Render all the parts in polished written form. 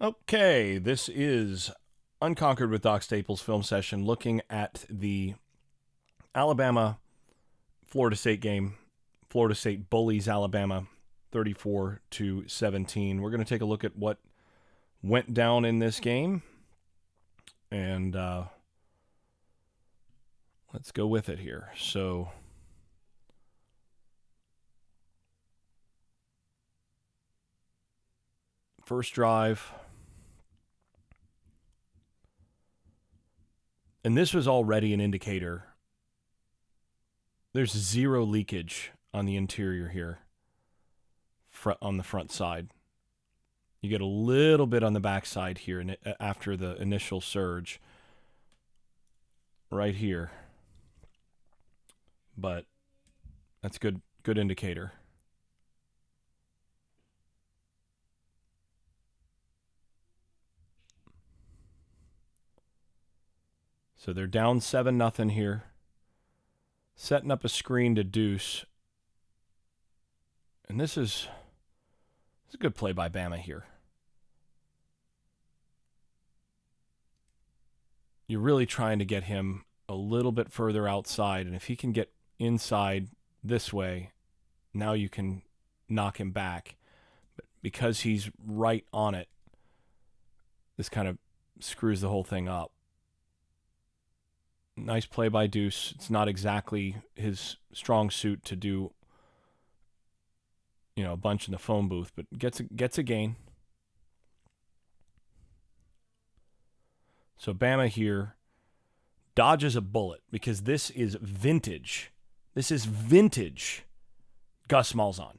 Okay, this is Unconquered with Doc Staples film session looking at the Alabama Florida State game. Florida State bullies Alabama 34-17. We're going to take a look at what went down in this game, and let's go with it here. So, first drive. And this was already an indicator. There's zero leakage on the interior here, on the front side. You get a little bit on the back side here after the initial surge right here. But that's good indicator. So they're down 7-0 here. Setting up a screen to deuce. And this is a good play by Bama here. You're really trying to get him a little bit further outside. And if he can get inside this way, now you can knock him back. But because he's right on it, this kind of screws the whole thing up. Nice play by Deuce. It's not exactly his strong suit to do, a bunch in the phone booth, but gets a gain. So Bama here dodges a bullet because this is vintage. This is vintage Gus Malzahn.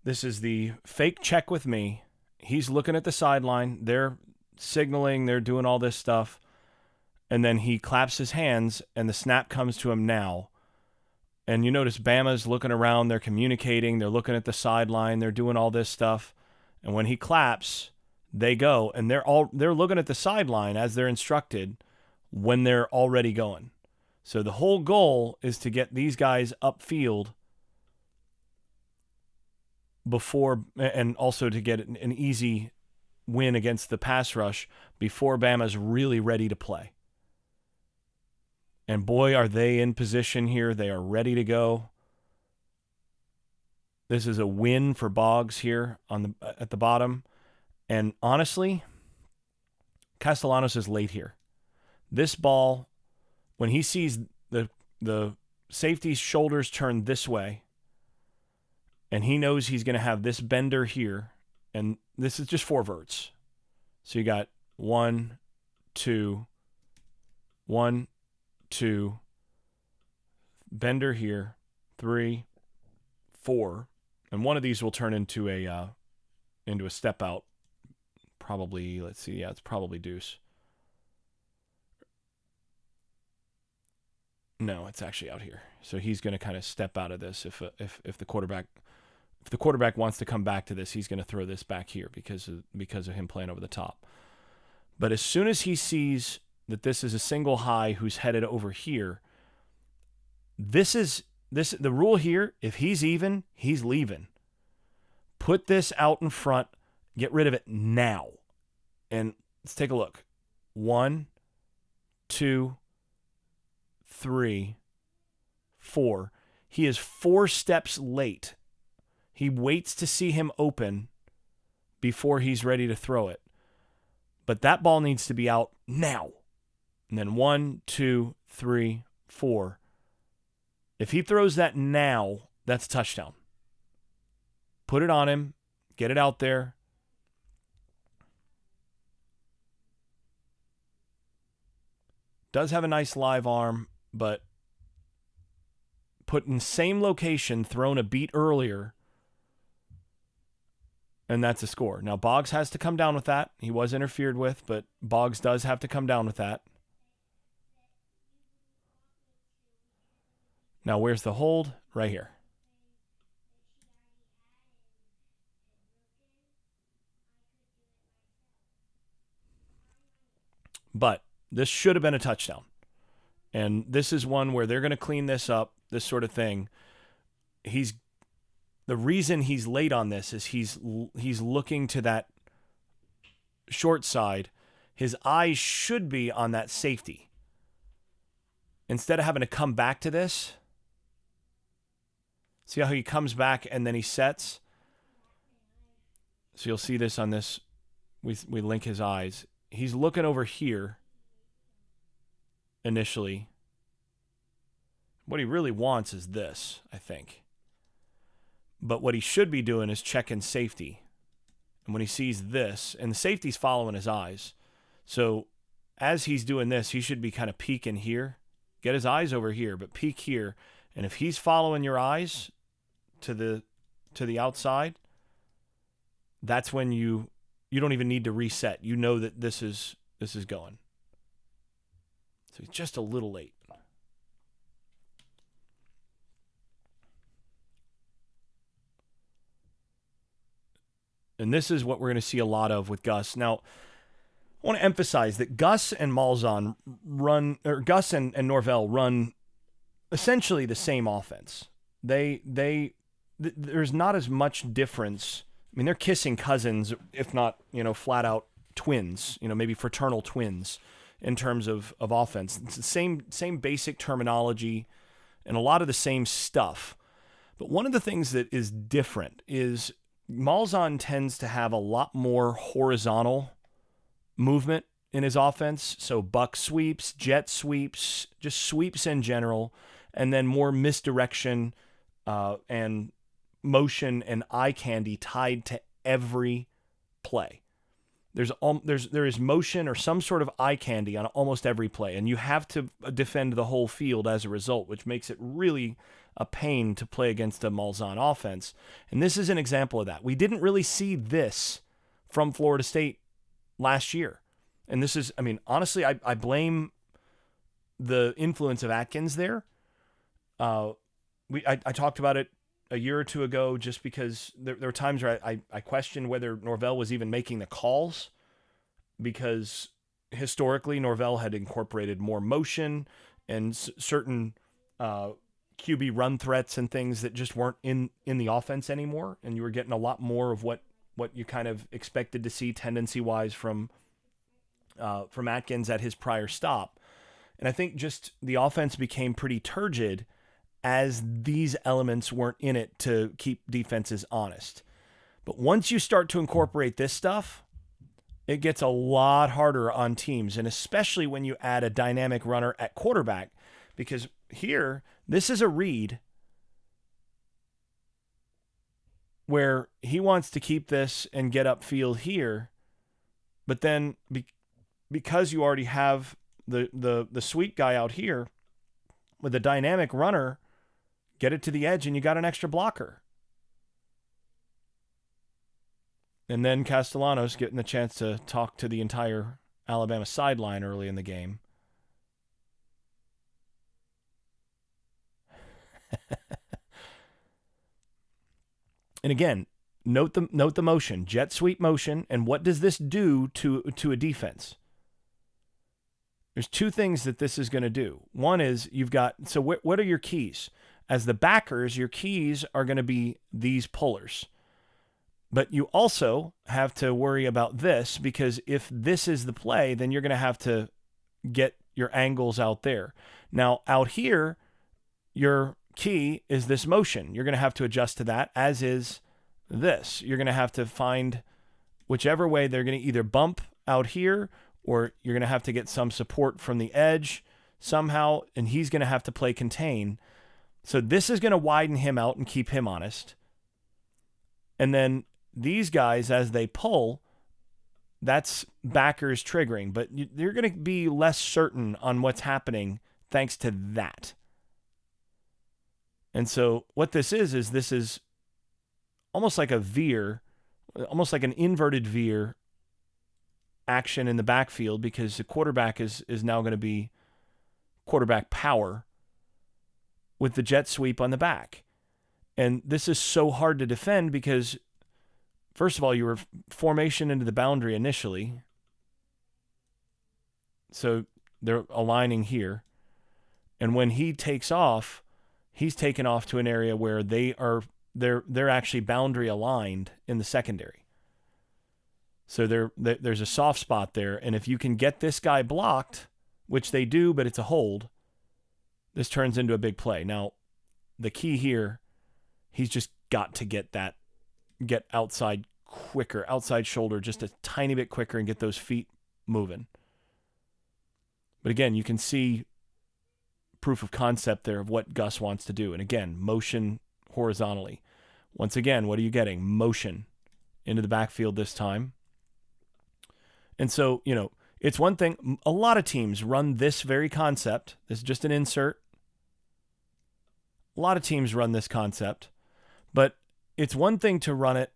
This is the fake check with me. He's looking at the sideline. They're signaling. They're doing all this stuff. And then he claps his hands, and the snap comes to him now. And you notice Bama's looking around. They're communicating. They're looking at the sideline. They're doing all this stuff. And when he claps, they go. And they're looking at the sideline as they're instructed when they're already going. So the whole goal is to get these guys upfield before, and also to get an easy win against the pass rush before Bama's really ready to play. And boy, are they in position here. They are ready to go. This is a win for Boggs here at the bottom. And honestly, Castellanos is late here. This ball, when he sees the safety's shoulders turn this way, and he knows he's going to have this bender here, and this is just 4 verts. So you got 1, 2, 1, 2, bender here, 3, 4, and one of these will turn into a step out. Probably, let's see, it's probably deuce. No, it's actually out here. So he's going to kind of step out of this. If the quarterback wants to come back to this, he's going to throw this back here because of him playing over the top. But as soon as he sees that this is a single high who's headed over here, the rule here, if he's even, he's leaving. Put this out in front, get rid of it now. And let's take a look. 1, 2, 3, 4. He is 4 steps late. He waits to see him open before he's ready to throw it. But that ball needs to be out now. And then 1, 2, 3, 4. If he throws that now, that's a touchdown. Put it on him. Get it out there. Does have a nice live arm, but put in same location, thrown a beat earlier, and that's a score. Now, Boggs has to come down with that. He was interfered with, but Boggs does have to come down with that. Now, where's the hold? Right here. But this should have been a touchdown. And this is one where they're going to clean this up, this sort of thing. The reason he's late on this is he's looking to that short side, his eyes should be on that safety. Instead of having to come back to this, see how he comes back and then he sets? So you'll see this on this. We link his eyes. He's looking over here initially. What he really wants is this, I think. But what he should be doing is checking safety. And when he sees this, and the safety's following his eyes. So as he's doing this, he should be kind of peeking here. Get his eyes over here, but peek here. And if he's following your eyes to the outside, that's when you don't even need to reset. You know that this is going. So he's just a little late. And this is what we're going to see a lot of with Gus. Now, I want to emphasize that Gus and Malzahn Gus and Norvell run essentially the same offense. There's not as much difference. I mean, they're kissing cousins, if not, flat out twins, maybe fraternal twins in terms of offense. It's the same basic terminology and a lot of the same stuff. But one of the things that is different is Malzahn tends to have a lot more horizontal movement in his offense. So buck sweeps, jet sweeps, just sweeps in general, and then more misdirection and motion and eye candy tied to every play. There is motion or some sort of eye candy on almost every play, and you have to defend the whole field as a result, which makes it really a pain to play against a Malzahn offense. And this is an example of that. We didn't really see this from Florida State last year. And this is, honestly, I blame the influence of Atkins there. I talked about it a year or two ago just because there were times where I questioned whether Norvell was even making the calls, because historically Norvell had incorporated more motion and certain QB run threats and things that just weren't in the offense anymore, and you were getting a lot more of what you kind of expected to see tendency-wise from Atkins at his prior stop. And I think just the offense became pretty turgid as these elements weren't in it to keep defenses honest. But once you start to incorporate this stuff, it gets a lot harder on teams, and especially when you add a dynamic runner at quarterback, because here, this is a read where he wants to keep this and get upfield here, but then because you already have the sweet guy out here with a dynamic runner, get it to the edge and you got an extra blocker. And then Castellanos getting the chance to talk to the entire Alabama sideline early in the game. And again, note the motion, jet sweep motion, and what does this do to a defense? There's two things that this is going to do. One is what are your keys? As the backers, your keys are going to be these pullers. But you also have to worry about this, because if this is the play, then you're going to have to get your angles out there. Now, out here, your key is this motion. You're going to have to adjust to that, as is this. You're going to have to find whichever way they're going to either bump out here, or you're going to have to get some support from the edge somehow, and he's going to have to play contain. So this is going to widen him out and keep him honest. And then these guys, as they pull, that's backers triggering, but you're going to be less certain on what's happening thanks to that. And so what this is almost like a veer, almost like an inverted veer action in the backfield, because the quarterback is now going to be quarterback power with the jet sweep on the back. And this is so hard to defend because, first of all, you were formation into the boundary initially. So they're aligning here. And when he takes off, he's taken off to an area where they're actually boundary aligned in the secondary. So there's a soft spot there. And if you can get this guy blocked, which they do, but it's a hold, this turns into a big play. Now, the key here, he's just got to get outside quicker, outside shoulder just a tiny bit quicker and get those feet moving. But again, you can see proof of concept there of what Gus wants to do. And again, motion horizontally. Once again, what are you getting? Motion into the backfield this time. And so, it's one thing. A lot of teams run this very concept. This is just an insert. A lot of teams run this concept. But it's one thing to run it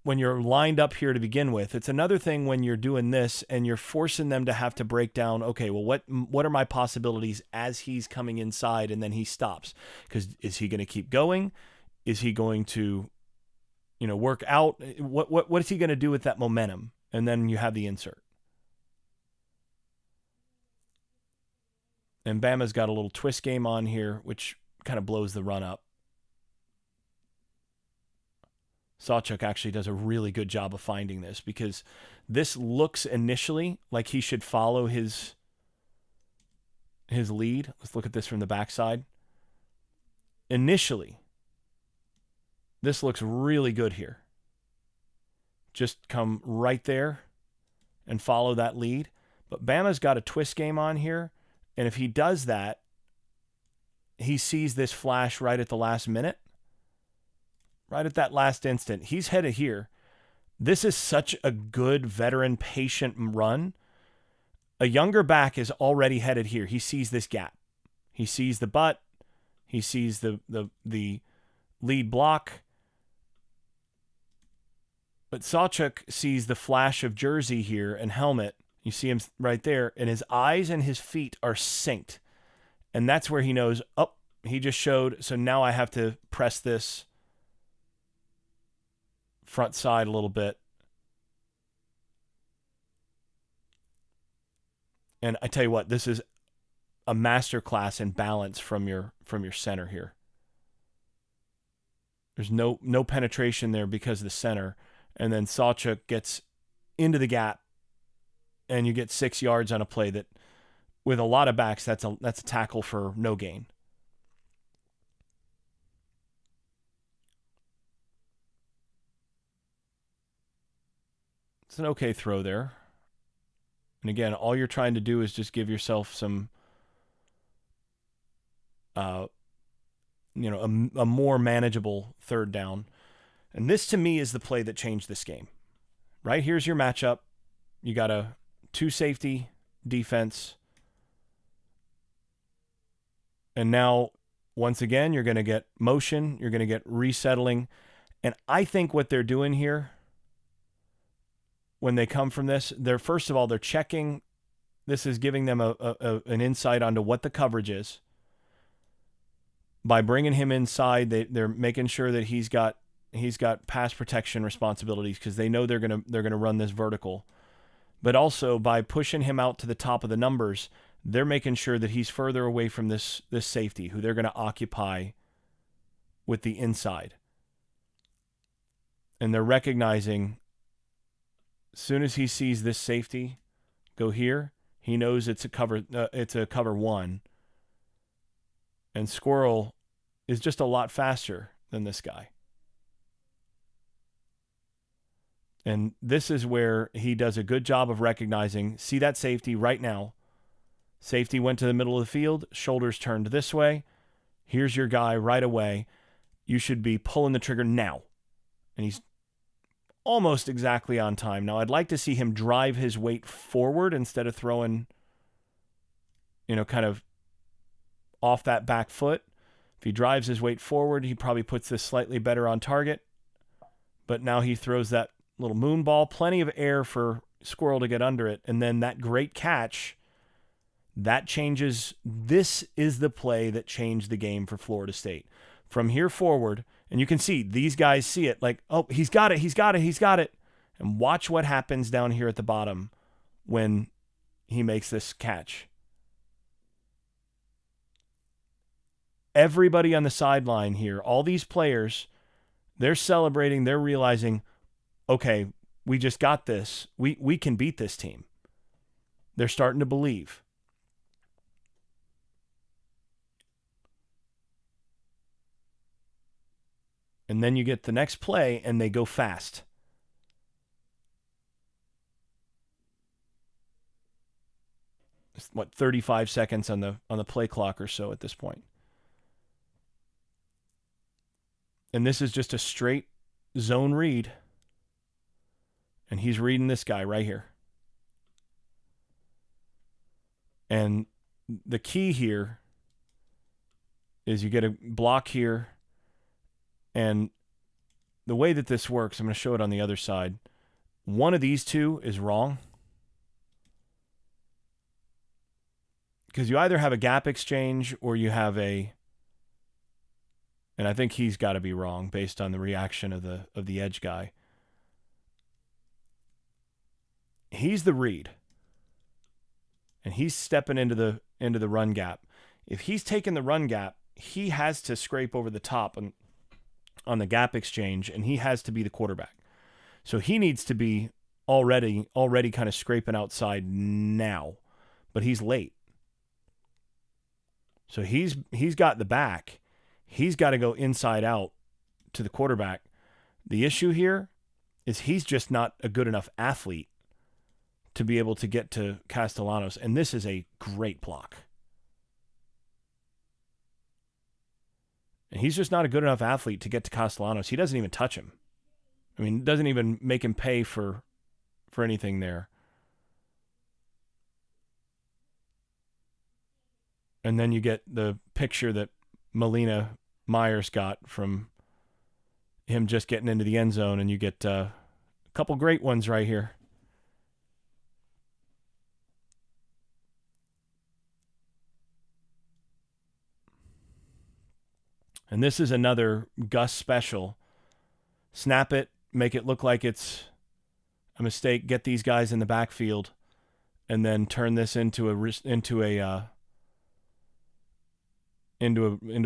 when you're lined up here to begin with. It's another thing when you're doing this and you're forcing them to have to break down, okay, well, what are my possibilities as he's coming inside and then he stops? Because is he going to keep going? Is he going to, work out? What is he going to do with that momentum? And then you have the insert. And Bama's got a little twist game on here, which kind of blows the run up. Sawchuk actually does a really good job of finding this because this looks initially like he should follow his lead. Let's look at this from the backside. Initially, this looks really good here. Just come right there and follow that lead. But Bama's got a twist game on here, and if he does that, he sees this flash right at the last minute. Right at that last instant, he's headed here. This is such a good veteran patient run. A younger back is already headed here. He sees this gap. He sees the butt. He sees the lead block. But Sawchuk sees the flash of jersey here and helmet. You see him right there, and his eyes and his feet are synced. And that's where he knows, he just showed, so now I have to press this front side a little bit. And I tell you what, this is a masterclass in balance from your center here. There's no penetration there because of the center. And then Sawchuk gets into the gap and you get 6 yards on a play that with a lot of backs, that's a tackle for no gain. It's an okay throw there. And again, all you're trying to do is just give yourself some, a more manageable third down. And this, to me, is the play that changed this game. Right here's your matchup. You got a 2-safety defense. And now, once again, you're going to get motion. You're going to get resettling. And I think what they're doing here, when they come from this, first of all, they're checking. This is giving them an insight onto what the coverage is. By bringing him inside, they're making sure that he's got pass protection responsibilities because they know they're gonna run this vertical. But also by pushing him out to the top of the numbers, they're making sure that he's further away from this safety who they're going to occupy with the inside. And they're recognizing as soon as he sees this safety go here, he knows it's a cover one. And Squirrel is just a lot faster than this guy. And this is where he does a good job of recognizing, see that safety right now. Safety went to the middle of the field, shoulders turned this way. Here's your guy right away. You should be pulling the trigger now. And he's almost exactly on time. Now, I'd like to see him drive his weight forward instead of throwing, kind of off that back foot. If he drives his weight forward, he probably puts this slightly better on target. But now he throws that little moon ball, plenty of air for Squirrel to get under it. And then that great catch, that changes. This is the play that changed the game for Florida State. From here forward, and you can see these guys see it like, oh, he's got it. And watch what happens down here at the bottom when he makes this catch. Everybody on the sideline here, all these players, they're celebrating, they're realizing, okay, We just got this. We can beat this team. They're starting to believe. And then you get the next play, and they go fast. It's, 35 seconds on the play clock or so at this point. And this is just a straight zone read. And he's reading this guy right here. And the key here is you get a block here. And the way that this works, I'm going to show it on the other side. One of these two is wrong. Because you either have a gap exchange or you have a, and I think he's got to be wrong based on the reaction of the edge guy. He's the read. And he's stepping into the run gap. If he's taking the run gap, he has to scrape over the top on the gap exchange, and he has to be the quarterback. So he needs to be already kind of scraping outside now, but he's late. So he's got the back. He's got to go inside out to the quarterback. The issue here is he's just not a good enough athlete to be able to get to Castellanos, and this is a great block. And he's just not a good enough athlete to get to Castellanos. He doesn't even touch him. I mean, doesn't even make him pay for anything there. And then you get the picture that Melina Myers got from him just getting into the end zone, and you get a couple great ones right here. And this is another Gus special. Snap it, make it look like it's a mistake, get these guys in the backfield, and then turn this into a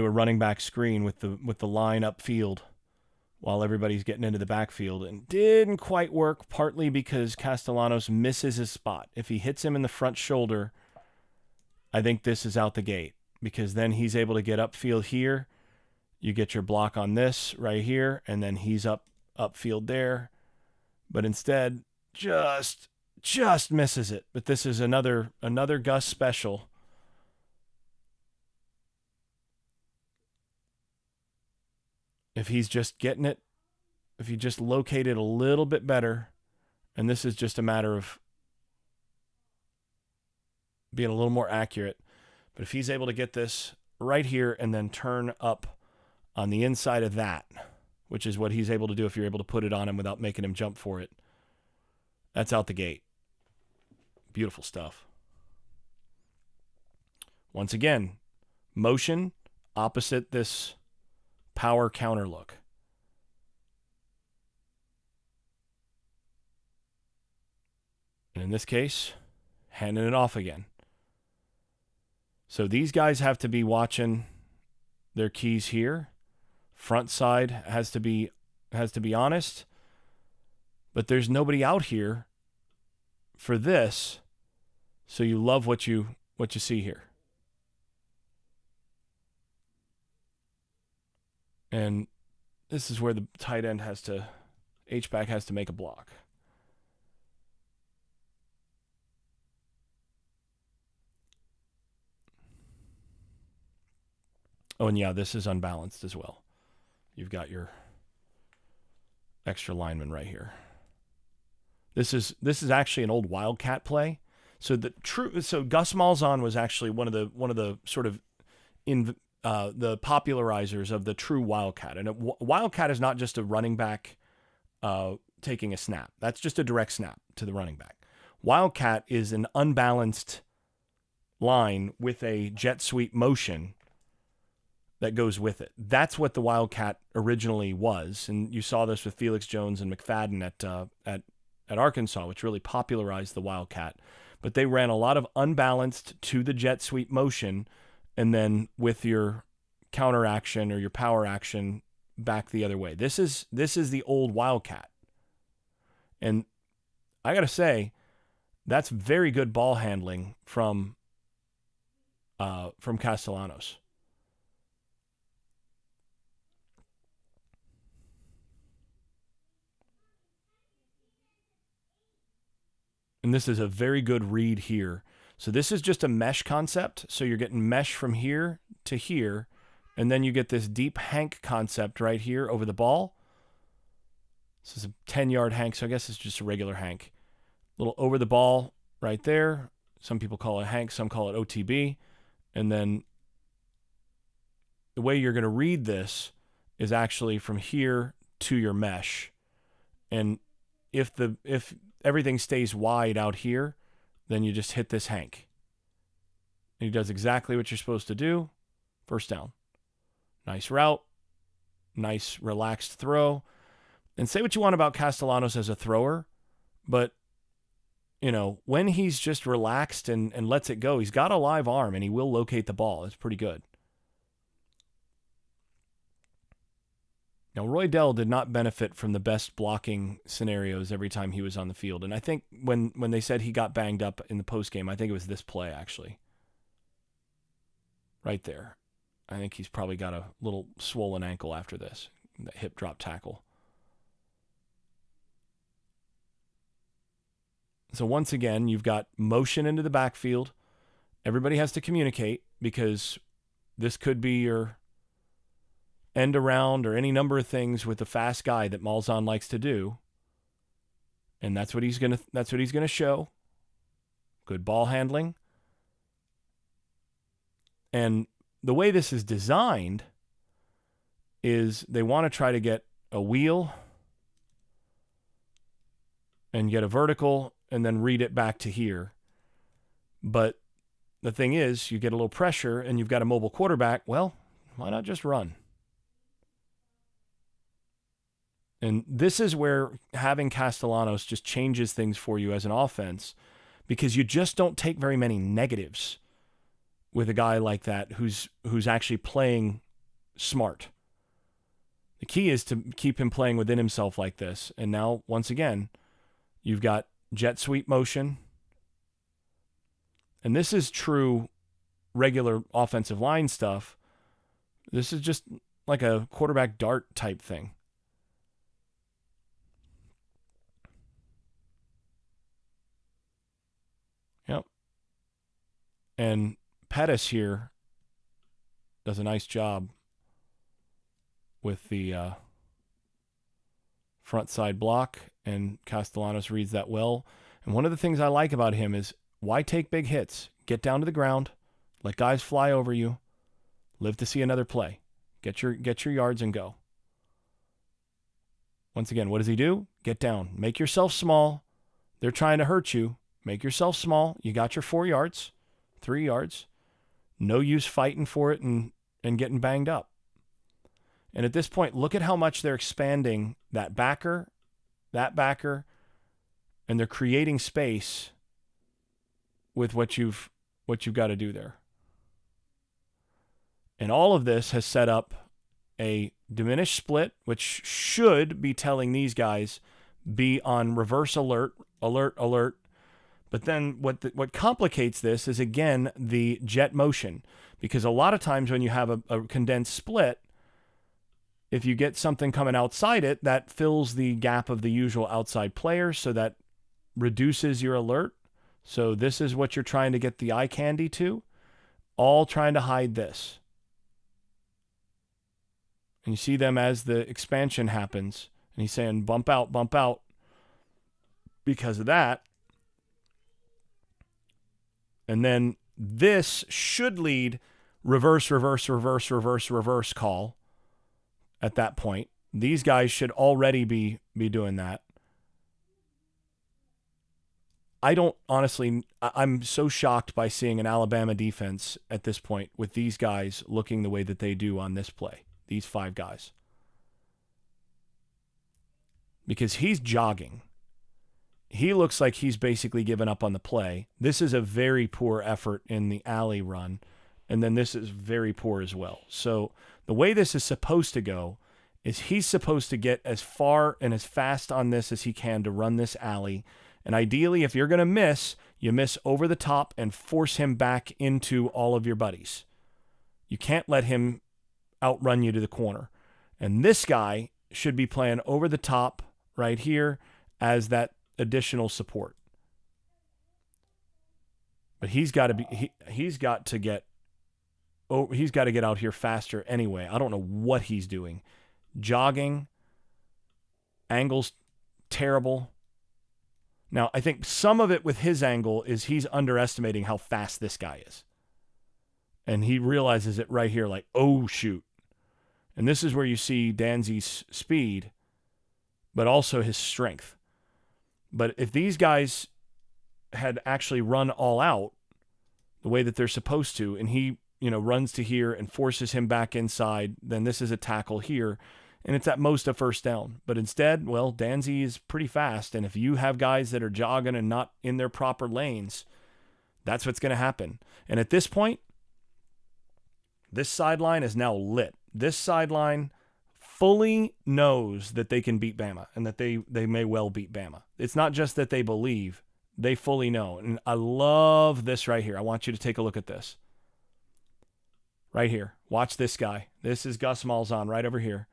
running back screen with the line upfield while everybody's getting into the backfield. And didn't quite work, partly because Castellanos misses his spot. If he hits him in the front shoulder, I think this is out the gate, because then he's able to get upfield here. You get your block on this right here, and then he's upfield there. But instead, just misses it. But this is another Gus special. If he's just getting it, if he just locate it a little bit better, and this is just a matter of being a little more accurate. But if he's able to get this right here and then turn up on the inside of that, which is what he's able to do if you're able to put it on him without making him jump for it, that's out the gate. Beautiful stuff. Once again, motion opposite this power counter look. And in this case, handing it off again. So these guys have to be watching their keys here. Front side has to be honest. But there's nobody out here for this. So you love what you see here. And this is where the tight end H-back has to make a block. Oh, and yeah, this is unbalanced as well. You've got your extra lineman right here. This is actually an old Wildcat play. So Gus Malzahn was actually one of the sort of the popularizers of the true Wildcat. And Wildcat is not just a running back taking a snap. That's just a direct snap to the running back. Wildcat is an unbalanced line with a jet sweep motion that goes with it. That's what the Wildcat originally was. And you saw this with Felix Jones and McFadden at Arkansas, which really popularized the Wildcat. But they ran a lot of unbalanced to the jet sweep motion, and then with your counter action or your power action back the other way. This is the old Wildcat. And I got to say, that's very good ball handling from Castellanos. And this is a very good read here. So this is just a mesh concept. So you're getting mesh from here to here, and then you get this deep hank concept right here over the ball. This is a 10-yard hank, so I guess it's just a regular hank. A little over the ball right there. Some people call it hank, some call it OTB. And then the way you're going to read this is actually from here to your mesh. And if everything stays wide out here, then you just hit this hank. And he does exactly what you're supposed to do. First down. Nice route. Nice relaxed throw. And say what you want about Castellanos as a thrower, but, you know, when he's just relaxed and lets it go, he's got a live arm and he will locate the ball. It's pretty good. Now, Roy Dell did not benefit from the best blocking scenarios every time he was on the field. And I think when they said he got banged up in the postgame, I think it was this play, actually. Right there. I think he's probably got a little swollen ankle after this, that hip drop tackle. So once again, you've got motion into the backfield. Everybody has to communicate because this could be your end around or any number of things with the fast guy that Malzahn likes to do. And that's what he's gonna show. Good ball handling. And the way this is designed is they want to try to get a wheel and get a vertical and then read it back to here. But the thing is, you get a little pressure and you've got a mobile quarterback. Well, why not just run? And this is where having Castellanos just changes things for you as an offense, because you just don't take very many negatives with a guy like that who's actually playing smart. The key is to keep him playing within himself like this. And now, once again, you've got jet sweep motion. And this is true regular offensive line stuff. This is just like a quarterback dart type thing. Yep. And Pettis here does a nice job with the front side block, and Castellanos reads that well. And one of the things I like about him is, why take big hits? Get down to the ground, let guys fly over you, live to see another play. Get your yards and go. Once again, what does he do? Get down. Make yourself small. They're trying to hurt you. Make yourself small. You got your 4 yards, 3 yards. No use fighting for it and getting banged up. And at this point, look at how much they're expanding that backer, and they're creating space with what you've got to do there. And all of this has set up a diminished split, which should be telling these guys be on reverse alert. But then what complicates this is, again, the jet motion. Because a lot of times when you have a condensed split, if you get something coming outside it, that fills the gap of the usual outside player, so that reduces your alert. So this is what you're trying to get the eye candy to, all trying to hide this. And you see them as the expansion happens, and he's saying bump out, because of that. And then this should lead reverse call at that point. These guys should already be doing that. I'm so shocked by seeing an Alabama defense at this point with these guys looking the way that they do on this play, these 5 guys. Because he's jogging. He looks like he's basically given up on the play. This is a very poor effort in the alley run, and then this is very poor as well. So the way this is supposed to go is he's supposed to get as far and as fast on this as he can to run this alley. And ideally, if you're going to miss, you miss over the top and force him back into all of your buddies. You can't let him outrun you to the corner. And this guy should be playing over the top right here as that additional support. But he's got to get out here faster anyway. I don't know what he's doing. Jogging, angles terrible. Now, I think some of it with his angle is he's underestimating how fast this guy is. And he realizes it right here, like, oh, shoot. And this is where you see Danzy's speed, but also his strength. But if these guys had actually run all out the way that they're supposed to, and he, runs to here and forces him back inside, then this is a tackle here, and it's at most a first down. But instead, well, Danzy is pretty fast, and if you have guys that are jogging and not in their proper lanes, that's what's going to happen. And at this point, this sideline is now lit. This sideline fully knows that they can beat Bama and that they may well beat Bama. It's not just that they believe, they fully know. And I love this right here. I want you to take a look at this. Right here. Watch this guy. This is Gus Malzahn right over here.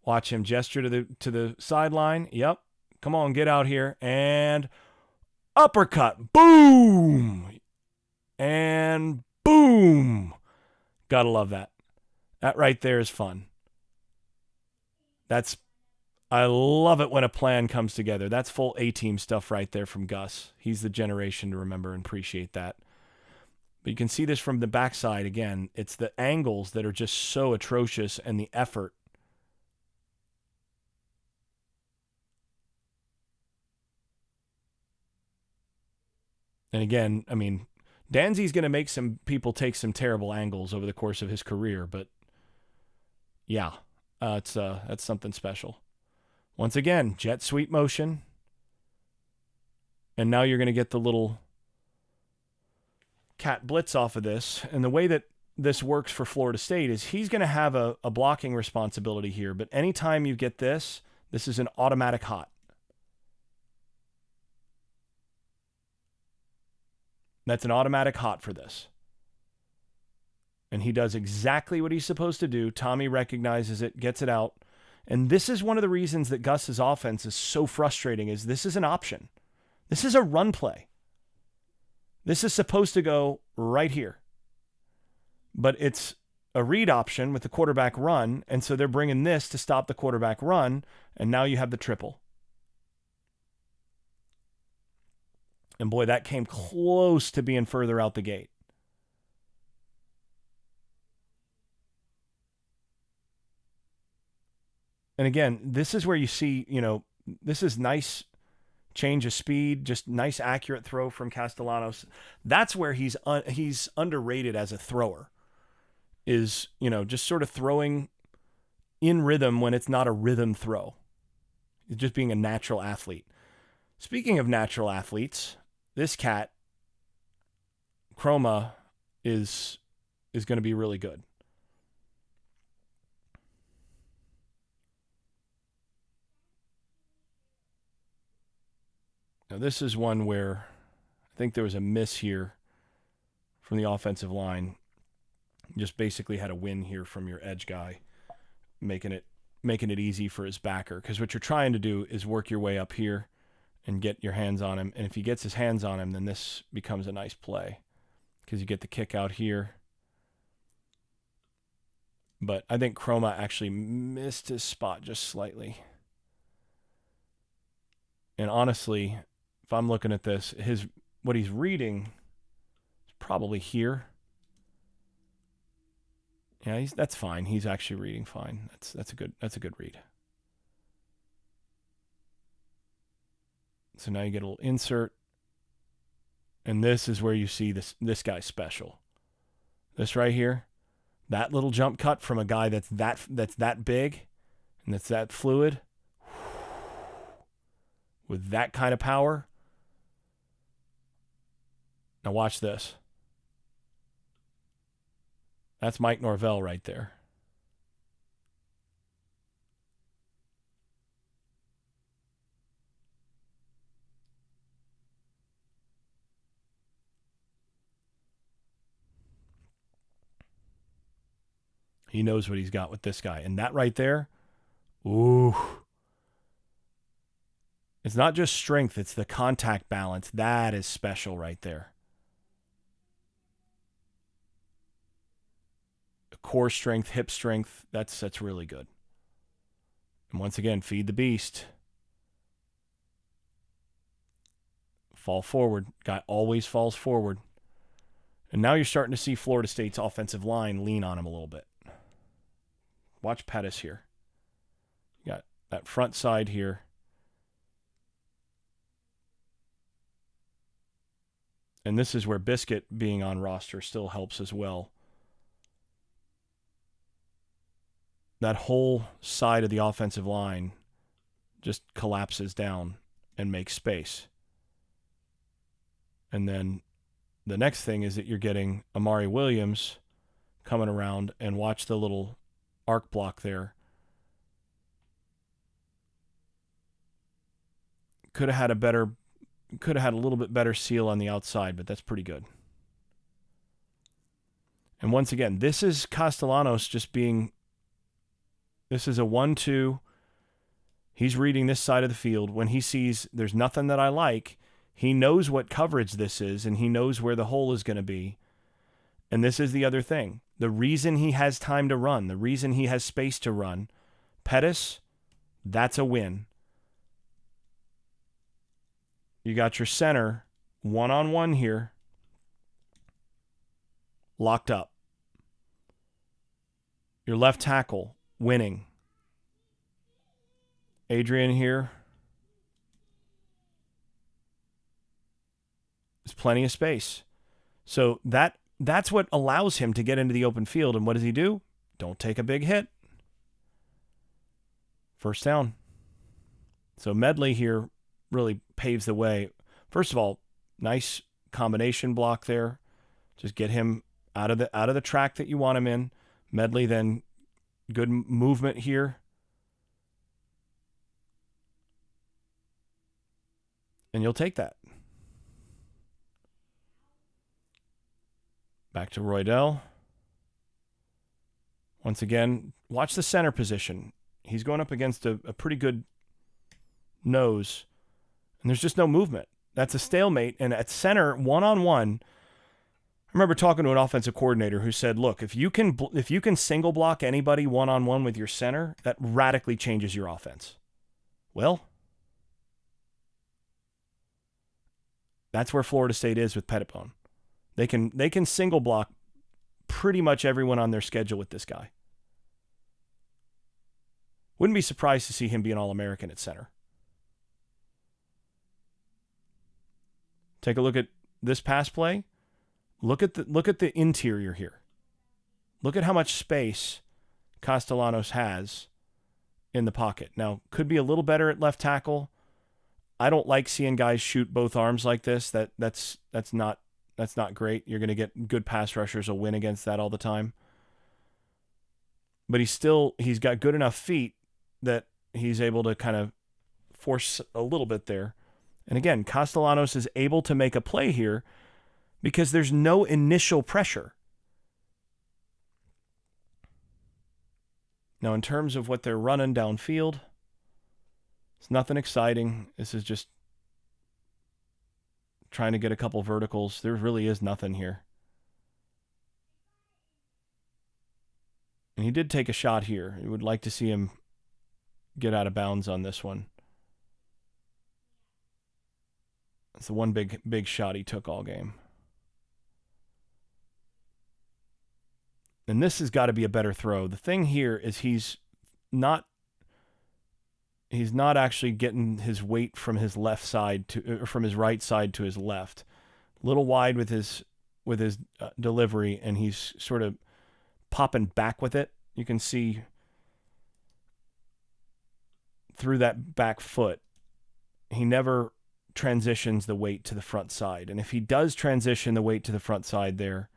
Watch him gesture to the sideline. Yep. Come on, get out here. And uppercut. Boom. And boom. Gotta love that. That right there is fun. I love it when a plan comes together. That's full A-team stuff right there from Gus. He's the generation to remember and appreciate that. But you can see this from the backside again. It's the angles that are just so atrocious and the effort. And again, I mean, Danzy's going to make some people take some terrible angles over the course of his career, but yeah, that's something special. Once again, jet sweep motion. And now you're going to get the little cat blitz off of this. And the way that this works for Florida State is he's going to have a blocking responsibility here. But anytime you get this is an automatic hot. That's an automatic hot for this. And he does exactly what he's supposed to do. Tommy recognizes it, gets it out. And this is one of the reasons that Gus's offense is so frustrating is this is an option. This is a run play. This is supposed to go right here. But it's a read option with the quarterback run, and so they're bringing this to stop the quarterback run, and now you have the triple. And boy, that came close to being further out the gate. And again, this is where you see, this is nice change of speed, just nice accurate throw from Castellanos. That's where he's underrated as a thrower. Is, just sort of throwing in rhythm when it's not a rhythm throw. It's just being a natural athlete. Speaking of natural athletes, this cat, Chroma, is going to be really good. Now, this is one where I think there was a miss here from the offensive line. You just basically had a win here from your edge guy, making it easy for his backer. Because what you're trying to do is work your way up here and get your hands on him. And if he gets his hands on him, then this becomes a nice play because you get the kick out here. But I think Chroma actually missed his spot just slightly. And honestly, if I'm looking at this, what he's reading is probably here. Yeah, that's fine. He's actually reading fine. That's a good read. So now you get a little insert. And this is where you see this guy's special. This right here, that little jump cut from a guy that's that big and that's that fluid with that kind of power. Now watch this. That's Mike Norvell right there. He knows what he's got with this guy. And that right there, ooh. It's not just strength, it's the contact balance. That is special right there. Core strength, hip strength, that's really good. And once again, feed the beast. Fall forward. Guy always falls forward. And now you're starting to see Florida State's offensive line lean on him a little bit. Watch Pettis here. You got that front side here. And this is where Biscuit being on roster still helps as well. That whole side of the offensive line just collapses down and makes space. And then the next thing is that you're getting Amari Williams coming around, and watch the little arc block there. Could have had a little bit better seal on the outside, but that's pretty good. And once again, this is Castellanos this is a 1-2. He's reading this side of the field. When he sees there's nothing that I like, he knows what coverage this is, and he knows where the hole is going to be. And this is the other thing. The reason he has time to run, the reason he has space to run, Pettis, that's a win. You got your center one-on-one here, locked up. Your left tackle winning. Adrian here. There's plenty of space. So that's what allows him to get into the open field. And what does he do? Don't take a big hit. First down. So Medley here really paves the way. First of all, nice combination block there. Just get him out of the track that you want him in. Medley then good movement here. And you'll take that. Back to Roydell. Once again, watch the center position. He's going up against a pretty good nose, and there's just no movement. That's a stalemate. And at center, one-on-one, I remember talking to an offensive coordinator who said, look, if you can single block anybody one-on-one with your center, that radically changes your offense. Well, that's where Florida State is with Petitbon. They can single block pretty much everyone on their schedule with this guy. Wouldn't be surprised to see him be an All-American at center. Take a look at this pass play. Look at the interior here. Look at how much space Castellanos has in the pocket. Now, could be a little better at left tackle. I don't like seeing guys shoot both arms like this. That's not great. You're going to get good pass rushers will win against that all the time. But he's got good enough feet that he's able to kind of force a little bit there. And again, Castellanos is able to make a play here because there's no initial pressure. Now, in terms of what they're running downfield, it's nothing exciting. This is just trying to get a couple verticals. There really is nothing here. And he did take a shot here. You would like to see him get out of bounds on this one. It's the one big shot he took all game. And this has got to be a better throw. The thing here is he's not actually getting his weight from his left side from his right side to his left. A little wide with his delivery, and he's sort of popping back with it. You can see through that back foot. He never transitions the weight to the front side. And if he does transition the weight to the front side there,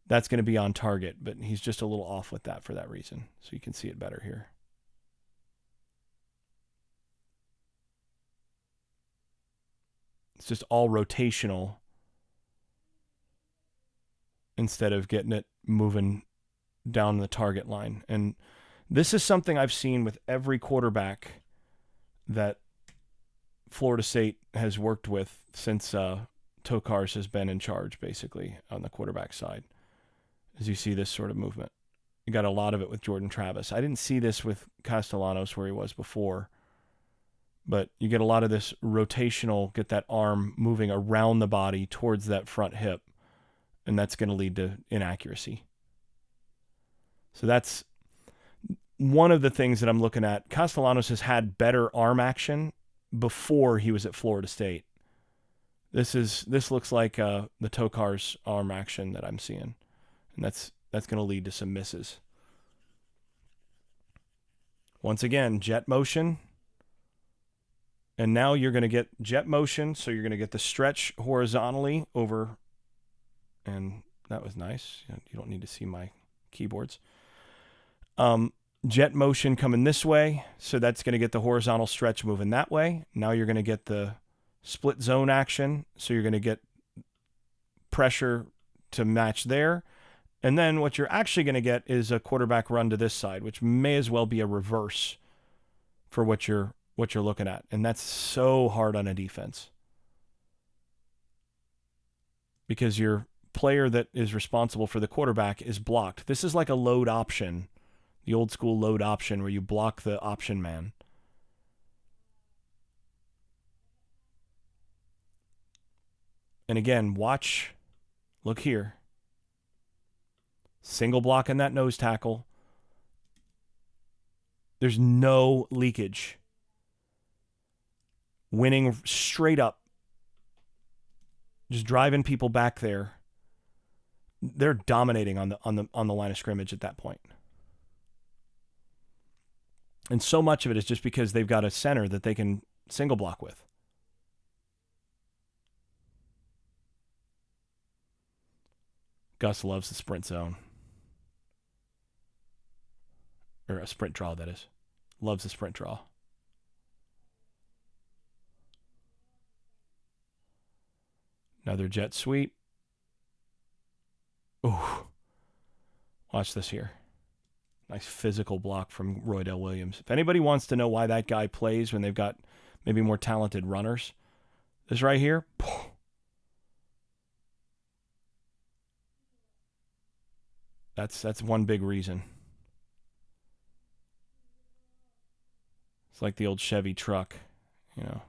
that's going to be on target, but he's just a little off with that for that reason. So you can see it better here. It's just all rotational instead of getting it moving down the target line. And this is something I've seen with every quarterback that Florida State has worked with since Tokars has been in charge, basically, on the quarterback side, as you see this sort of movement. You got a lot of it with Jordan Travis. I didn't see this with Castellanos where he was before, but you get a lot of this rotational, get that arm moving around the body towards that front hip, and that's going to lead to inaccuracy. So that's one of the things that I'm looking at. Castellanos has had better arm action before he was at Florida State. This looks like the Tokars arm action that I'm seeing, and that's going to lead to some misses. Once again, jet motion. And now you're going to get jet motion, so you're going to get the stretch horizontally over, and that was nice. You don't need to see my keyboards. Jet motion coming this way, so that's going to get the horizontal stretch moving that way. Now you're going to get the split zone action, so you're going to get pressure to match there. And then what you're actually going to get is a quarterback run to this side, which may as well be a reverse for what you're looking at. And that's so hard on a defense, because your player that is responsible for the quarterback is blocked. This is like a load option, the old school load option where you block the option man. And again, look here. Single block in that nose tackle. There's no leakage. Winning straight up. Just driving people back there. They're dominating on the line of scrimmage at that point. And so much of it is just because they've got a center that they can single block with. Gus loves the sprint zone. Or a sprint draw, that is. Loves the sprint draw. Another jet sweep. Ooh. Watch this here. Nice physical block from Roydell Williams. If anybody wants to know why that guy plays when they've got maybe more talented runners, this right here. That's one big reason. It's like the old Chevy truck, you know.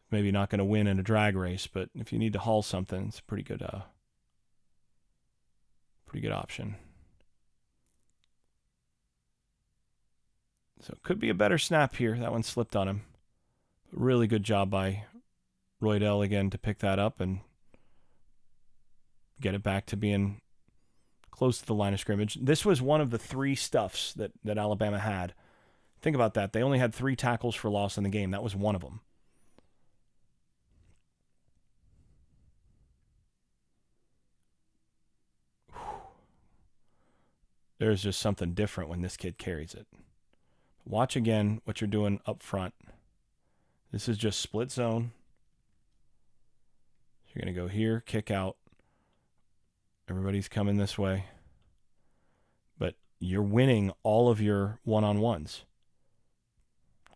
Maybe not going to win in a drag race, but if you need to haul something, it's a pretty good option. So it could be a better snap here. That one slipped on him. Really good job by Roydell again to pick that up and get it back to being close to the line of scrimmage. This was one of the 3 stuffs that Alabama had. Think about that. They only had 3 tackles for loss in the game. That was one of them. There's just something different when this kid carries it. Watch again what you're doing up front. This is just split zone. You're going to go here, kick out. Everybody's coming this way. But you're winning all of your one-on-ones.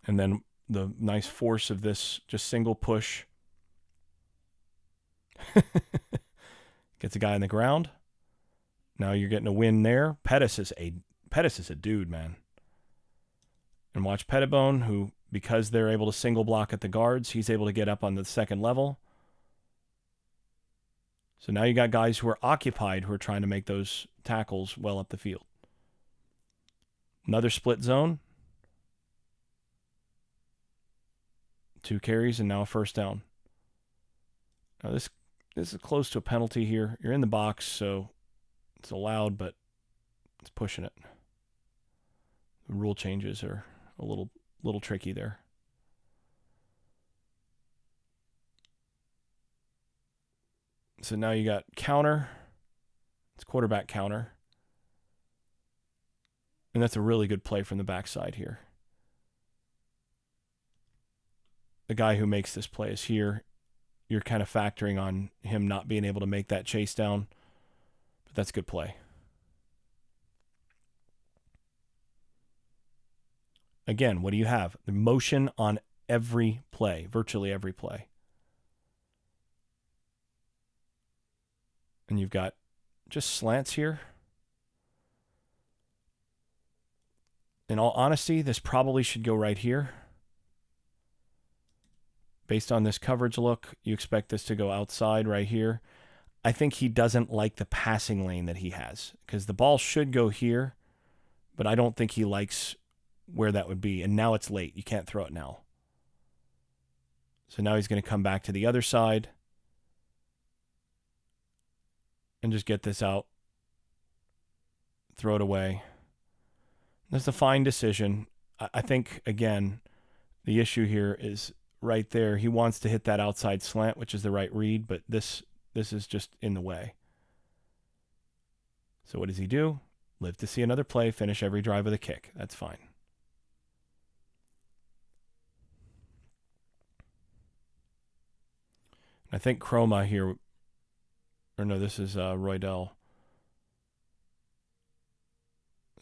And then the nice force of this just single push gets a guy on the ground. Now you're getting a win there. Pettis is a dude, man. And watch Petitbon, who, because they're able to single block at the guards, he's able to get up on the second level. So now you got guys who are occupied who are trying to make those tackles well up the field. Another split zone. 2 carries and now a first down. Now this is close to a penalty here. You're in the box, so it's allowed, but it's pushing it. The rule changes are a little tricky there. So now you got counter. It's quarterback counter. And that's a really good play from the backside here. The guy who makes this play is here. You're kind of factoring on him not being able to make that chase down. But that's a good play. again, what do you have? The motion on every play, virtually every play. And you've got just slants here. In all honesty, this probably should go right here. Based on this coverage look, you expect this to go outside right here. I think he doesn't like the passing lane that he has because the ball should go here, but I don't think he likes where that would be. And now it's late. You can't throw it now. So now he's going to come back to the other side and just get this out, throw it away. That's a fine decision. I think, again, the issue here is right there. He wants to hit that outside slant, which is the right read, but this is just in the way. So what does he do? Live to see another play, finish every drive with a kick. That's fine. I think Chroma here, or no, this is Roydell.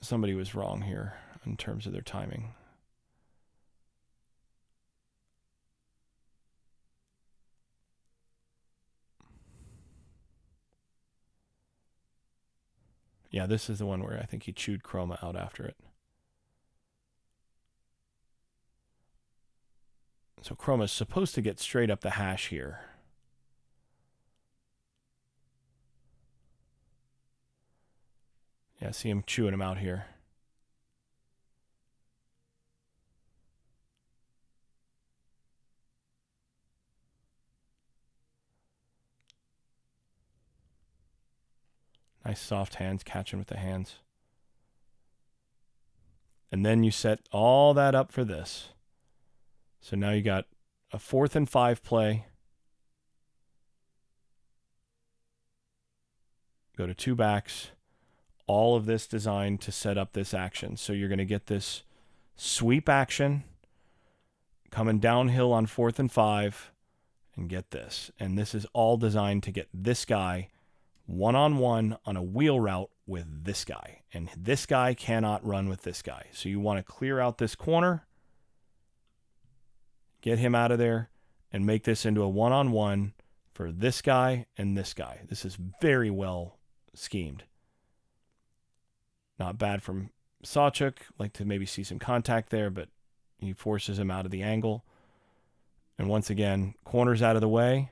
Somebody was wrong here in terms of their timing. Yeah, this is the one where I think he chewed Chroma out after it. So Chroma's supposed to get straight up the hash here. Yeah, see him chewing him out here. Nice soft hands, catching with the hands. And then you set all that up for this. So now you got a 4th and 5 play. Go to 2 backs. All of this designed to set up this action. So you're going to get this sweep action coming downhill on 4th and 5 and get this. And this is all designed to get this guy one-on-one on a wheel route with this guy. And this guy cannot run with this guy. So you want to clear out this corner, get him out of there, and make this into a one-on-one for this guy and this guy. This is very well schemed. Not bad from Sawchuk. Like to maybe see some contact there, but he forces him out of the angle. And once again, corners out of the way.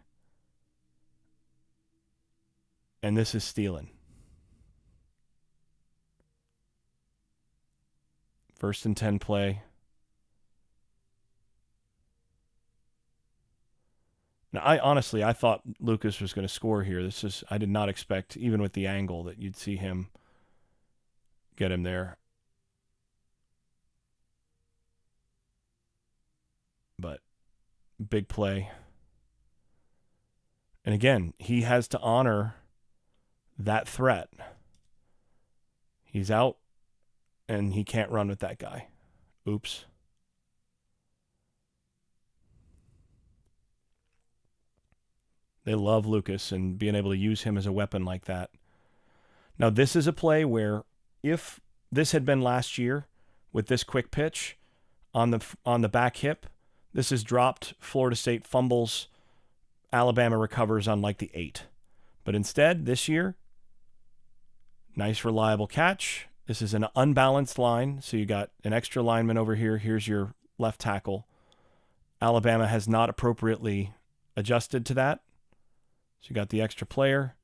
And this is stealing. 1st and 10 play. Now, I thought Lucas was going to score here. I did not expect, even with the angle, that you'd see him get him there. But big play. And again, he has to honor that threat. He's out, and he can't run with that guy. Oops. They love Lucas and being able to use him as a weapon like that. Now, this is a play where if this had been last year with this quick pitch on the back hip, this is dropped, Florida State fumbles, Alabama recovers on like the 8. But instead, this year, nice reliable catch. This is an unbalanced line, so you got an extra lineman over here. Here's your left tackle. Alabama has not appropriately adjusted to that. So you got the extra player.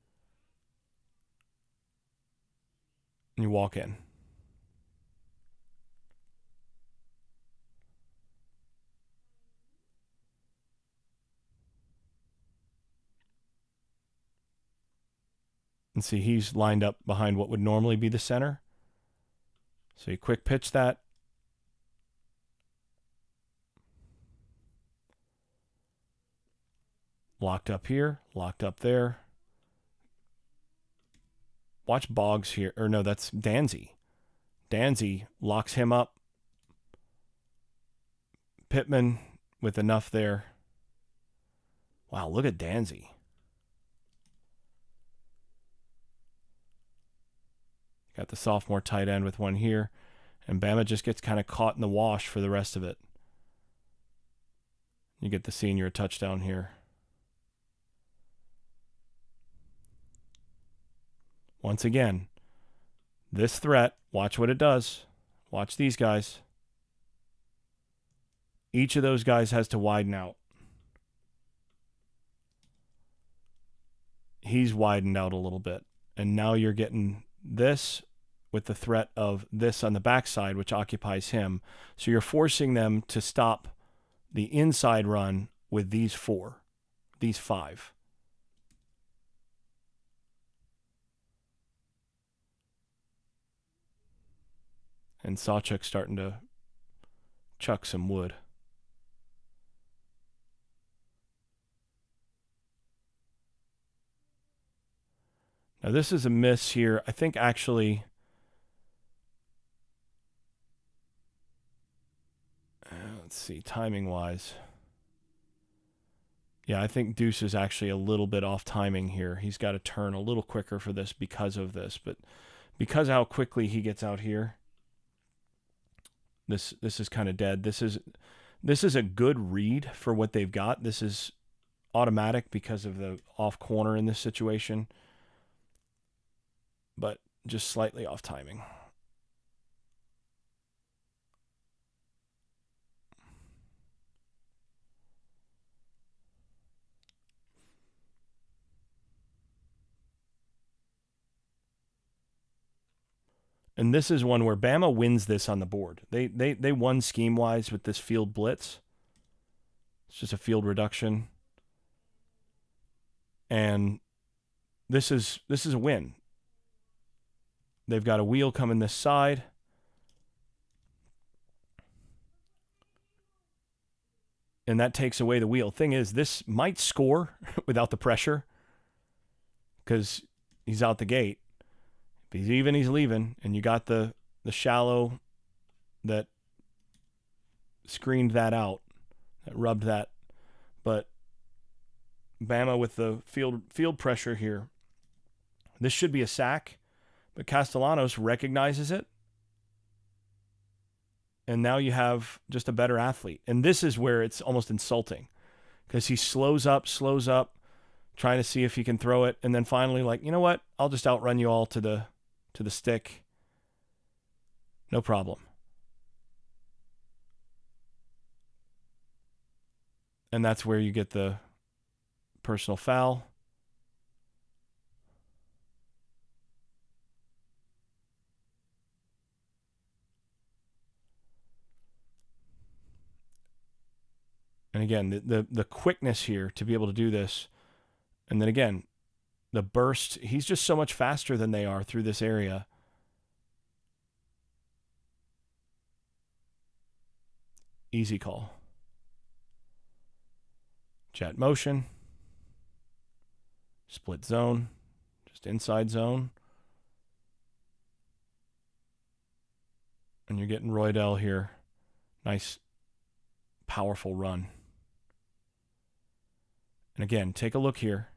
And you walk in. And see, he's lined up behind what would normally be the center. So you quick pitch that. Locked up here, locked up there. Watch Boggs here. Or no, that's Danzy. Danzy locks him up. Pittman with enough there. Wow, look at Danzy. Got the sophomore tight end with one here. And Bama just gets kind of caught in the wash for the rest of it. You get the senior touchdown here. Once again, this threat, watch what it does. Watch these guys. Each of those guys has to widen out. He's widened out a little bit. And now you're getting this with the threat of this on the backside, which occupies him. So you're forcing them to stop the inside run with these five. And Sawchuk's starting to chuck some wood. Now this is a miss here. I think actually, let's see, timing wise. Yeah, I think Deuce is actually a little bit off timing here. He's got to turn a little quicker for this because of this, but because of how quickly he gets out here, this is kind of dead. This is a good read for what they've got. This is automatic because of the off corner in this situation, but just slightly off timing. And this is one where Bama wins this on the board. They won scheme-wise with this field blitz. It's just a field reduction. And this is a win. They've got a wheel coming this side. And that takes away the wheel. Thing is, this might score without the pressure because he's out the gate. If he's even, he's leaving. And you got the shallow that screened that out, that rubbed that. But Bama with the field pressure here. This should be a sack, but Castellanos recognizes it. And now you have just a better athlete. And this is where it's almost insulting because he slows up, trying to see if he can throw it. And then finally, like, you know what? I'll just outrun you all to the stick. No problem. And that's where you get the personal foul. And again, the quickness here to be able to do this. And then again, the burst, he's just so much faster than they are through this area. Easy call. Jet motion. Split zone. Just inside zone. And you're getting Roydell here. Nice, powerful run. And again, take a look here.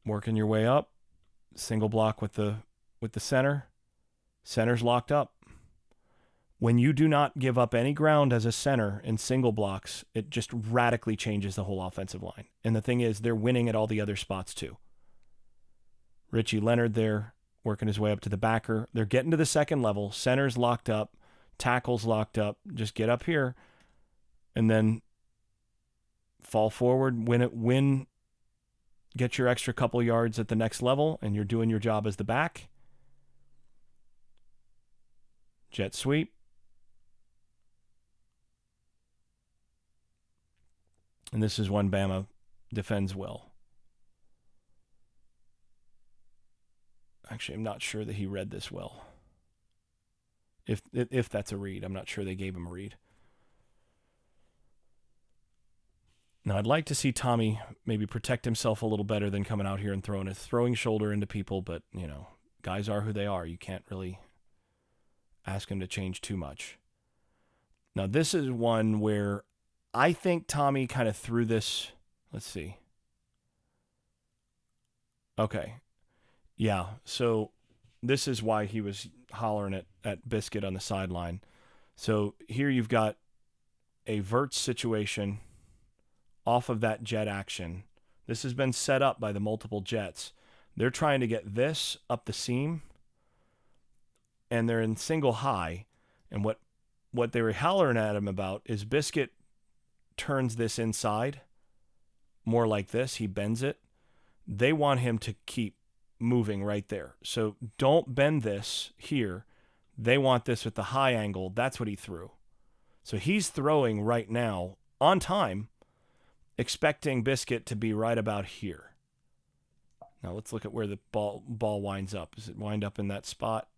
Working your way up. Single block with the center. Center's locked up. When you do not give up any ground as a center in single blocks, it just radically changes the whole offensive line. And the thing is, they're winning at all the other spots too. Richie Leonard there, working his way up to the backer. They're getting to the second level. Center's locked up. Tackle's locked up. Just get up here and then fall forward, get your extra couple yards at the next level, and you're doing your job as the back. Jet sweep. And this is one Bama defends well. Actually, I'm not sure that he read this well. If that's a read, I'm not sure they gave him a read. Now, I'd like to see Tommy maybe protect himself a little better than coming out here and throwing his throwing shoulder into people, but, you know, guys are who they are. You can't really ask him to change too much. Now, this is one where I think Tommy kind of threw this. Let's see. Okay. Yeah, so this is why he was hollering at Biscuit on the sideline. So here you've got a vert situation off of that jet action. This has been set up by the multiple jets. They're trying to get this up the seam, and they're in single high. And what they were hollering at him about is Biscuit turns this inside more like this. He bends it. They want him to keep moving right there. So don't bend this here. They want this with the high angle. That's what he threw. So he's throwing right now on time, expecting Biscuit to be right about here. Now let's look at where the ball winds up. Does it wind up in that spot?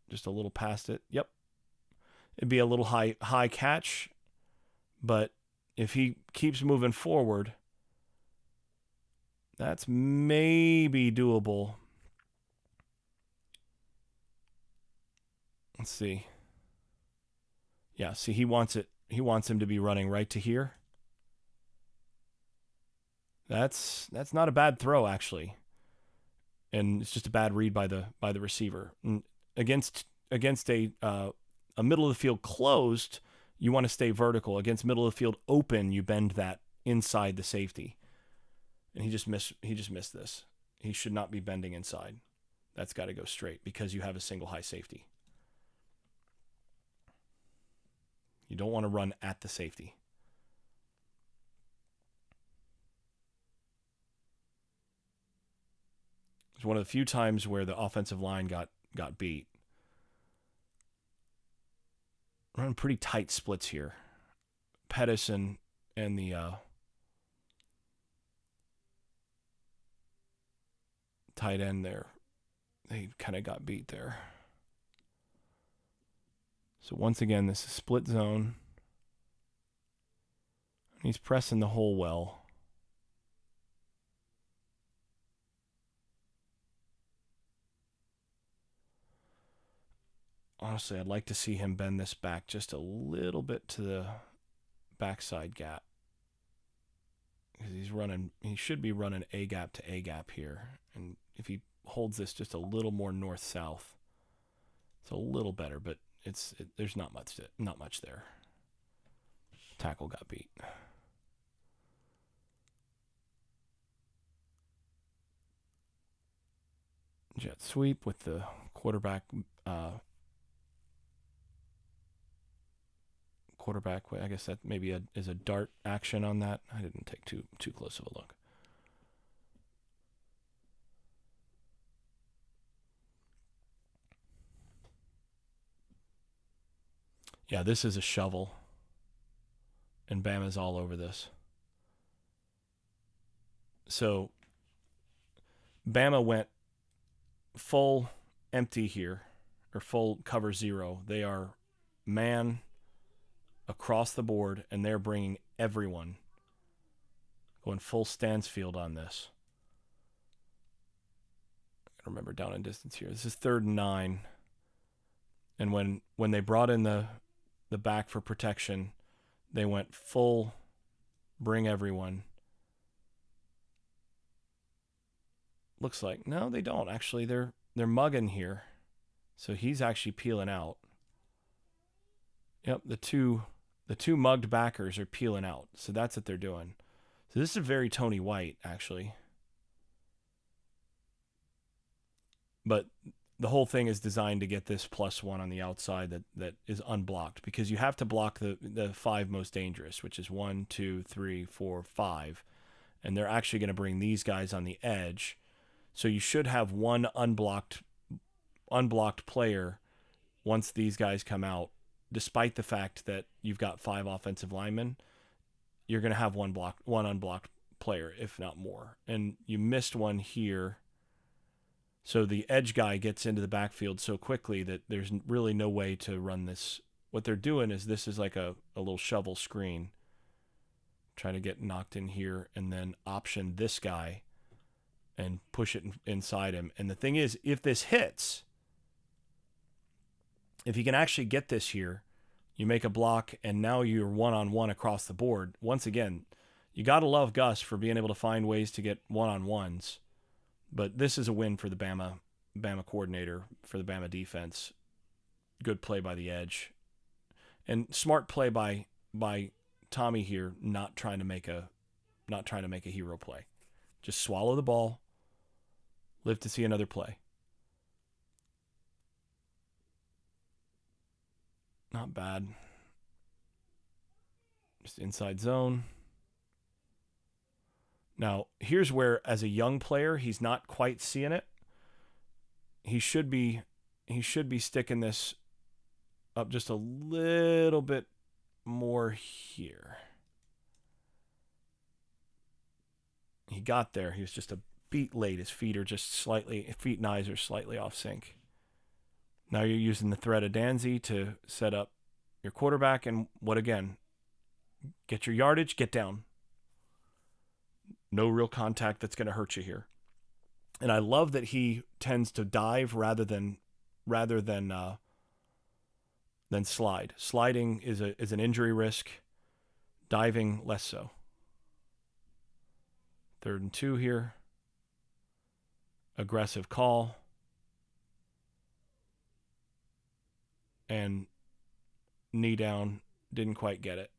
Just a little past it? Yep. It'd be a little high catch, but if he keeps moving forward, that's maybe doable. Let's see. Yeah, see, he wants him to be running right to here. That's not a bad throw, actually. And it's just a bad read by the receiver. And against a middle of the field closed, you want to stay vertical. Against middle of the field open, you bend that inside the safety. And he just missed this. He should not be bending inside. That's got to go straight because you have a single high safety. You don't want to run at the safety. It's one of the few times where the offensive line got beat. Running pretty tight splits here. Petitbon and the tight end there, they kind of got beat there. So once again, this is split zone. He's pressing the hole well. Honestly, I'd like to see him bend this back just a little bit to the backside gap. Because he should be running A gap to A gap here. And if he holds this just a little more north-south, it's a little better, but there's not much there. Tackle got beat. Jet sweep with the quarterback way. I guess that maybe is a dart action on that. I didn't take too close of a look. Yeah, this is a shovel. And Bama's all over this. So Bama went full empty here, or full cover zero. They are man across the board, and they're bringing everyone going full Stansfield on this. I gotta remember down in distance here. This is 3rd and 9. And when they brought in the back for protection, they went full bring everyone. Looks like, no, they don't. Actually, they're mugging here. So he's actually peeling out. Yep, the two mugged backers are peeling out. So that's what they're doing. So this is very Tony White, actually. But the whole thing is designed to get this +1 on the outside that is unblocked, because you have to block the 5 most dangerous, which is 1, 2, 3, 4, 5. And they're actually going to bring these guys on the edge. So you should have one unblocked player once these guys come out, despite the fact that you've got 5 offensive linemen. You're going to have one unblocked player, if not more. And you missed one here. So the edge guy gets into the backfield so quickly that there's really no way to run this. What they're doing is this is like a little shovel screen. Trying to get knocked in here and then option this guy and push it inside him. And the thing is, if this hits, if you can actually get this here, you make a block, and now you're one-on-one across the board. Once again, you got to love Gus for being able to find ways to get one-on-ones. But this is a win for the Bama Bama coordinator for the Bama defense. Good play by the edge. And smart play by Tommy here, not trying to make a hero play. Just swallow the ball. Live to see another play. Not bad. Just inside zone. Now, here's where, as a young player, he's not quite seeing it. He should be sticking this up just a little bit more here. He got there. He was just a beat late. His feet and eyes are slightly off sync. Now you're using the threat of Danzy to set up your quarterback. And what again? Get your yardage, get down. No real contact that's going to hurt you here. And I love that he tends to dive rather than slide. Sliding is an injury risk. Diving, less so. 3rd and 2 here. Aggressive call. And knee down, didn't quite get it.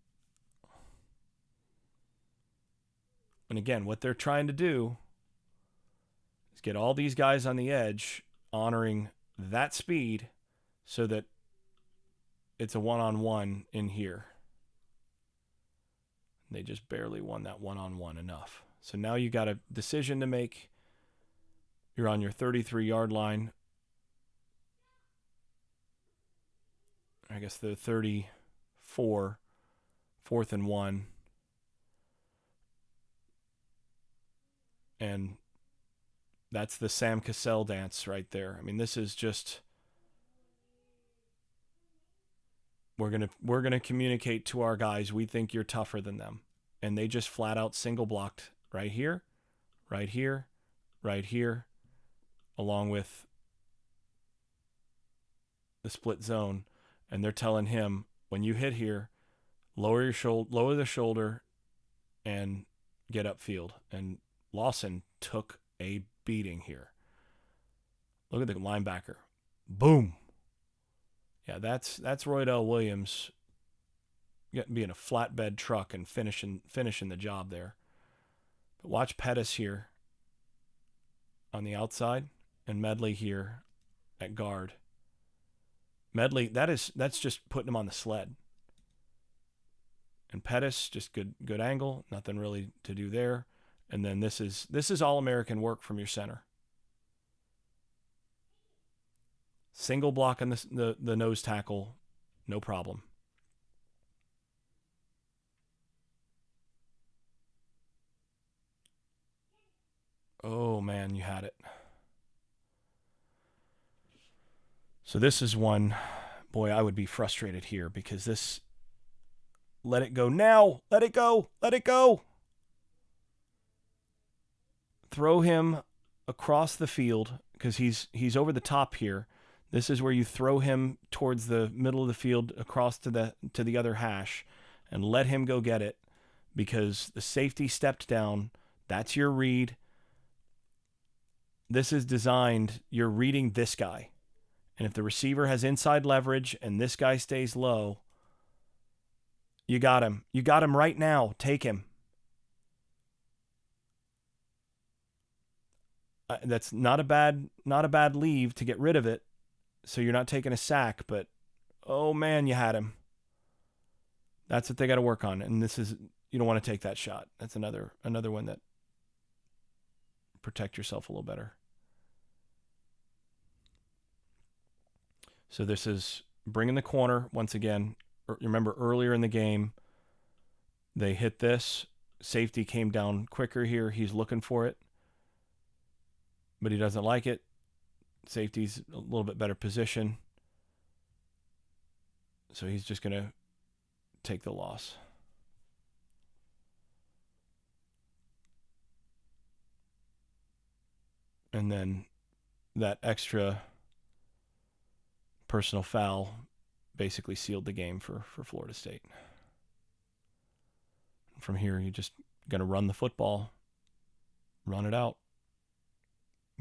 And again, what they're trying to do is get all these guys on the edge honoring that speed so that it's a one-on-one in here. They just barely won that one-on-one enough. So now you got a decision to make. You're on your 33-yard line. I guess the 34, 4th and 1. And that's the Sam Cassell dance right there. I mean, this is just, we're gonna communicate to our guys, we think you're tougher than them. And they just flat out single blocked right here, right here, right here, along with the split zone. And they're telling him, when you hit here, lower the shoulder and get upfield. And Lawson took a beating here. Look at the linebacker. Boom. Yeah, that's Roydell Williams being a flatbed truck and finishing the job there. But watch Pettis here on the outside and Medley here at guard. Medley, that's just putting him on the sled. And Pettis, just good angle, nothing really to do there. And then this is all-American work from your center. Single block on the nose tackle, no problem. Oh man, you had it. So this is one, boy, I would be frustrated here because this, let it go now, let it go. Throw him across the field because he's over the top here. This is where you throw him towards the middle of the field across to the other hash and let him go get it because the safety stepped down. That's your read. This is designed, you're reading this guy. And if the receiver has inside leverage and this guy stays low, you got him. You got him right now. Take him. That's not a bad leave to get rid of it. So you're not taking a sack, but oh man, you had him. That's what they got to work on. And this is, you don't want to take that shot. That's another one that protect yourself a little better. So this is bringing the corner once again. Remember earlier in the game, they hit this. Safety came down quicker here. He's looking for it, but he doesn't like it. Safety's a little bit better position. So he's just going to take the loss. And then that extra personal foul basically sealed the game for Florida State. From here, you're just going to run the football, run it out,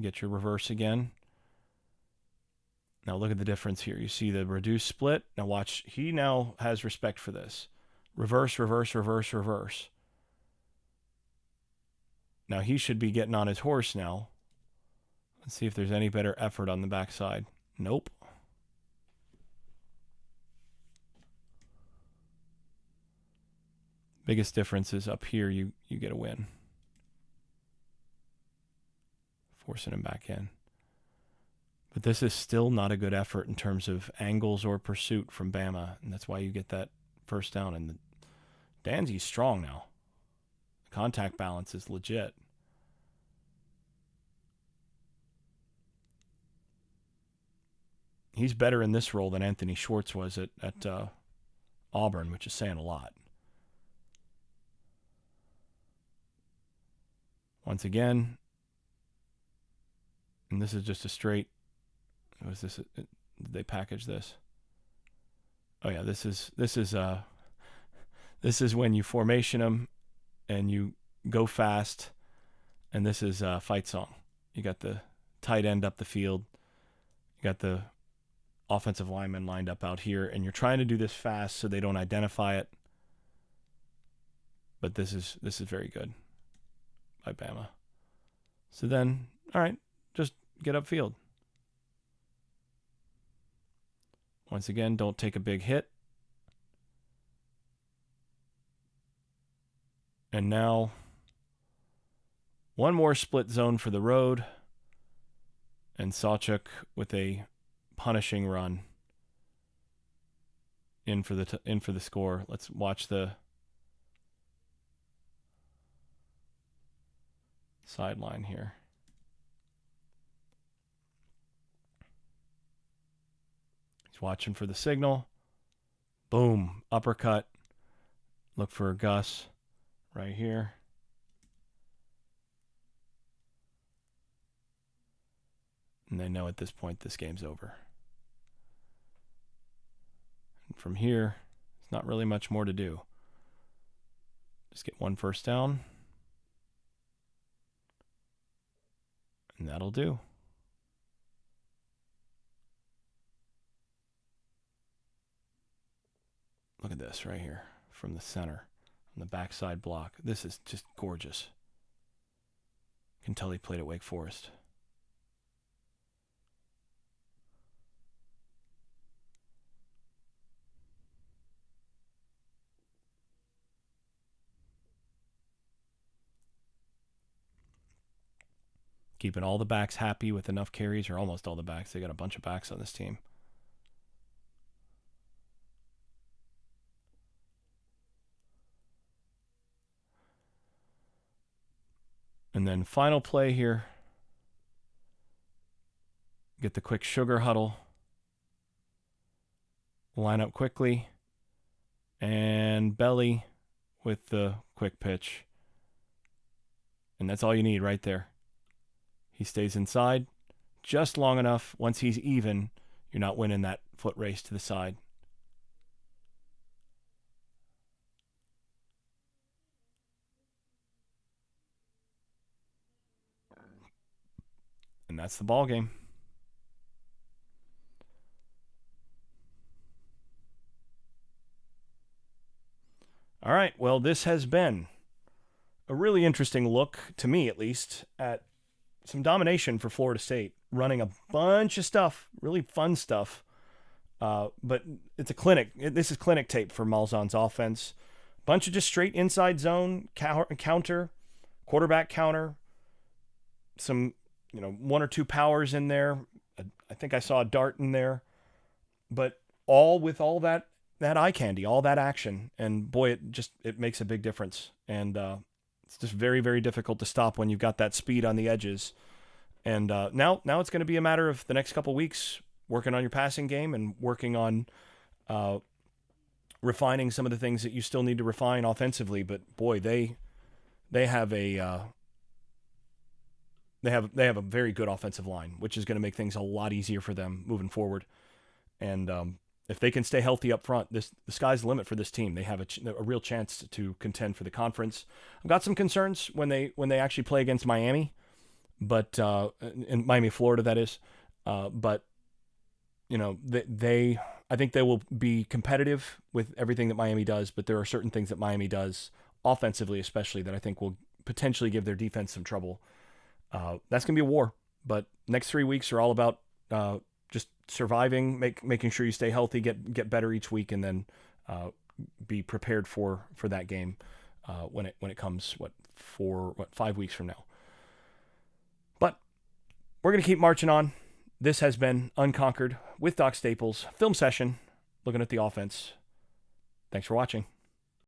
get your reverse again, Now look at the difference here. You see the reduced split. Now watch. He now has respect for this. Reverse, reverse, reverse, reverse. Now he should be getting on his horse now. Let's see if there's any better effort on the backside. Nope. Biggest difference is up here you get a win. Forcing him back in. But this is still not a good effort in terms of angles or pursuit from Bama, and that's why you get that first down. And Danzy's strong now. The contact balance is legit. He's better in this role than Anthony Schwartz was at Auburn, which is saying a lot. Once again, and this is just a straight. Was this? Did they package this? Oh yeah, this is when you formation them and you go fast, and this is a fight song. You got the tight end up the field. You got the offensive lineman lined up out here, and you're trying to do this fast so they don't identify it. But this is very good by Bama. So then, all right, just get upfield. Once again, don't take a big hit. And now, one more split zone for the road. And Sawchuk with a punishing run in for the score. Let's watch the sideline here. He's watching for the signal. Boom, uppercut. Look for Gus right here. And they know at this point this game's over. And from here, there's not really much more to do. Just get one first down. And that'll do. Look at this right here from the center, on the backside block. This is just gorgeous. Can tell he played at Wake Forest. Keeping all the backs happy with enough carries, or almost all the backs. They got a bunch of backs on this team. And then final play here. Get the quick sugar huddle. Line up quickly. And belly with the quick pitch. And that's all you need right there. He stays inside just long enough. Once he's even, you're not winning that foot race to the side. And that's the ball game. All right, well, this has been a really interesting look, to me at least, at some domination for Florida State, running a bunch of stuff, really fun stuff. But it's a clinic. This is clinic tape for Malzahn's offense. Bunch of just straight inside zone, counter, quarterback counter, some, one or two powers in there. I think I saw a dart in there. But all with all that eye candy, all that action. And boy, it makes a big difference. And it's just very, very difficult to stop when you've got that speed on the edges. And now it's going to be a matter of the next couple weeks working on your passing game and working on refining some of the things that you still need to refine offensively. But boy, they have a very good offensive line, which is going to make things a lot easier for them moving forward. And if they can stay healthy up front, the sky's the limit for this team. They have a real chance to contend for the conference. I've got some concerns when they actually play against Miami, but in Miami, Florida, that is. But I think they will be competitive with everything that Miami does, but there are certain things that Miami does, offensively especially, that I think will potentially give their defense some trouble. That's going to be a war, but next 3 weeks are all about just surviving, making sure you stay healthy, get better each week, and then be prepared for that game when it comes 5 weeks from now. But we're going to keep marching on. This has been Unconquered with Doc Staples, film session, looking at the offense. Thanks for watching.